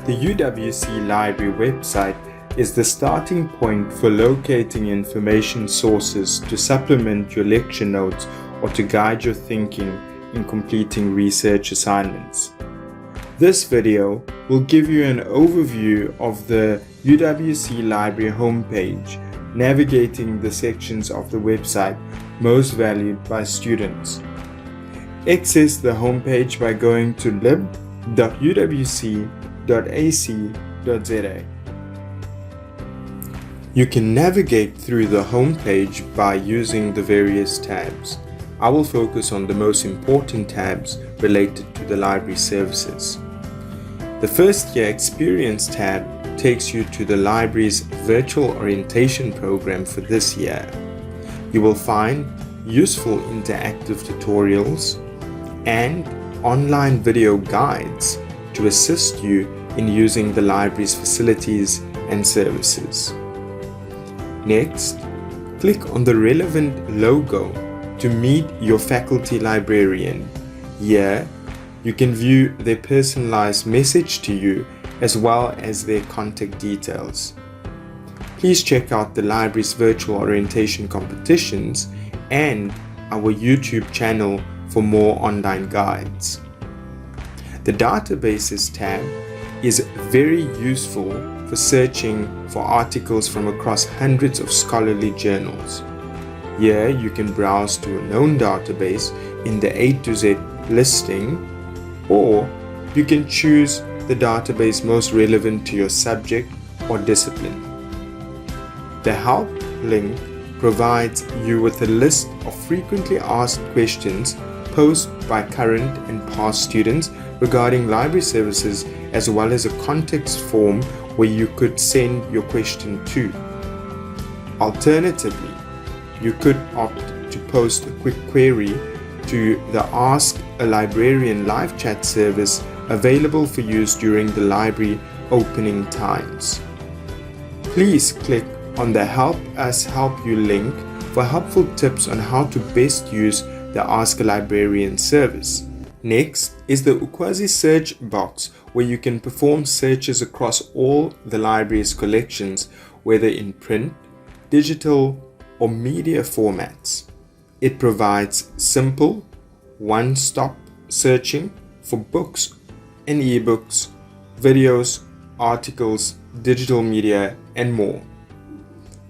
The UWC Library website is the starting point for locating information sources to supplement your lecture notes or to guide your thinking in completing research assignments. This video will give you an overview of the UWC Library homepage, navigating the sections of the website most valued by students. Access the homepage by going to lib.uwc.ac.za. You can navigate through the homepage by using the various tabs. I will focus on the most important tabs related to the library services. The First Year Experience tab takes you to the library's virtual orientation program for this year. You will find useful interactive tutorials and online video guides to assist you in using the library's facilities and services. Next, click on the relevant logo to meet your faculty librarian. Here, you can view their personalized message to you as well as their contact details. Please check out the library's virtual orientation competitions and our YouTube channel for more online guides. The Databases tab is very useful for searching for articles from across hundreds of scholarly journals. Here you can browse to a known database in the A to Z listing, or you can choose the database most relevant to your subject or discipline. The Help link provides you with a list of frequently asked questions posed by current and past students regarding library services, as well as a context form where you could send your question to. Alternatively, you could opt to post a quick query to the Ask a Librarian live chat service available for use during the library opening times. Please click on the Help Us Help You link for helpful tips on how to best use the Ask a Librarian service. Next is the Ukwaazi search box, where you can perform searches across all the library's collections, whether in print, digital, or media formats. It provides simple, one-stop searching for books and ebooks, videos, articles, digital media, and more.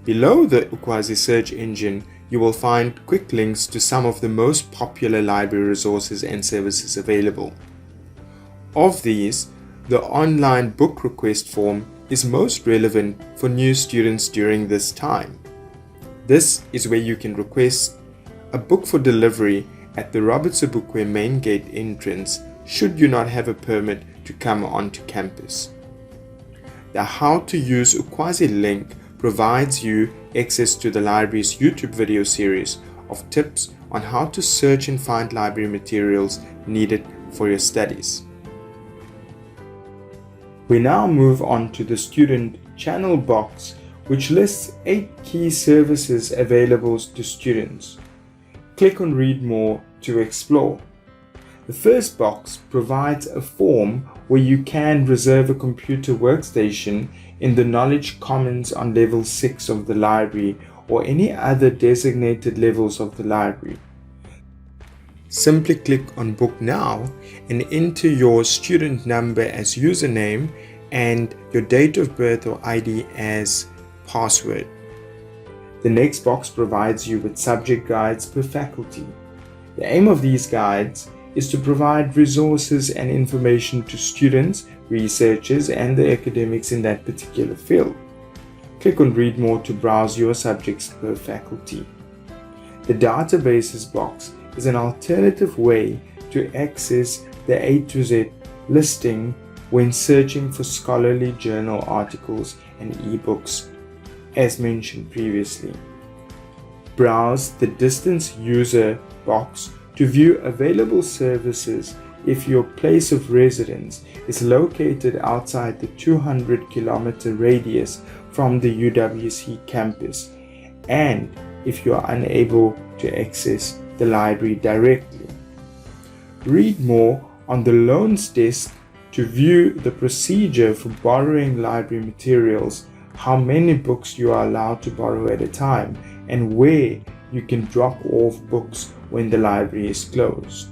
Below the Ukwaazi search engine, you will find quick links to some of the most popular library resources and services available. Of these, the online book request form is most relevant for new students during this time. This is where you can request a book for delivery at the Robert Sobukwe main gate entrance should you not have a permit to come onto campus. The How to Use Ukwaazi link provides you access to the library's YouTube video series of tips on how to search and find library materials needed for your studies. We now move on to the student channel box, which lists 8 key services available to students. Click on Read More to explore. The first box provides a form where you can reserve a computer workstation in the Knowledge Commons on level 6 of the library or any other designated levels of the library. Simply click on Book Now and enter your student number as username and your date of birth or ID as password. The next box provides you with subject guides per faculty. The aim of these guides is to provide resources and information to students, researchers, and the academics in that particular field. Click on Read More to browse your subjects per faculty. The Databases box is an alternative way to access the A to Z listing when searching for scholarly journal articles and ebooks, as mentioned previously. Browse the Distance User box to view available services if your place of residence is located outside the 200-kilometer radius from the UWC campus, and if you are unable to access the library directly. Read more on the Loans Desk to view the procedure for borrowing library materials, how many books you are allowed to borrow at a time, and where you can drop off books when the library is closed.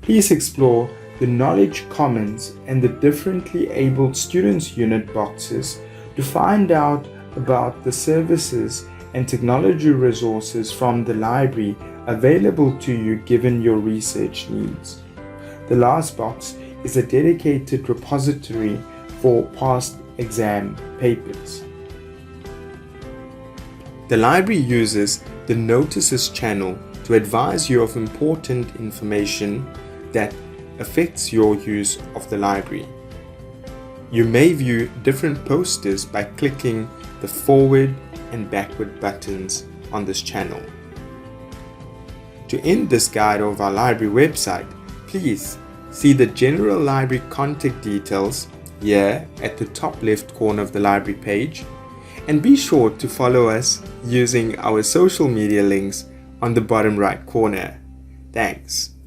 Please explore the Knowledge Commons and the Differently Abled Students Unit boxes to find out about the services and technology resources from the library available to you given your research needs. The last box is a dedicated repository for past exam papers. The library uses the Notices channel to advise you of important information that affects your use of the library. You may view different posters by clicking the forward and backward buttons on this channel. To end this guide of our library website, please see the general library contact details here at the top left corner of the library page, and be sure to follow us using our social media links on the bottom right corner. Thanks.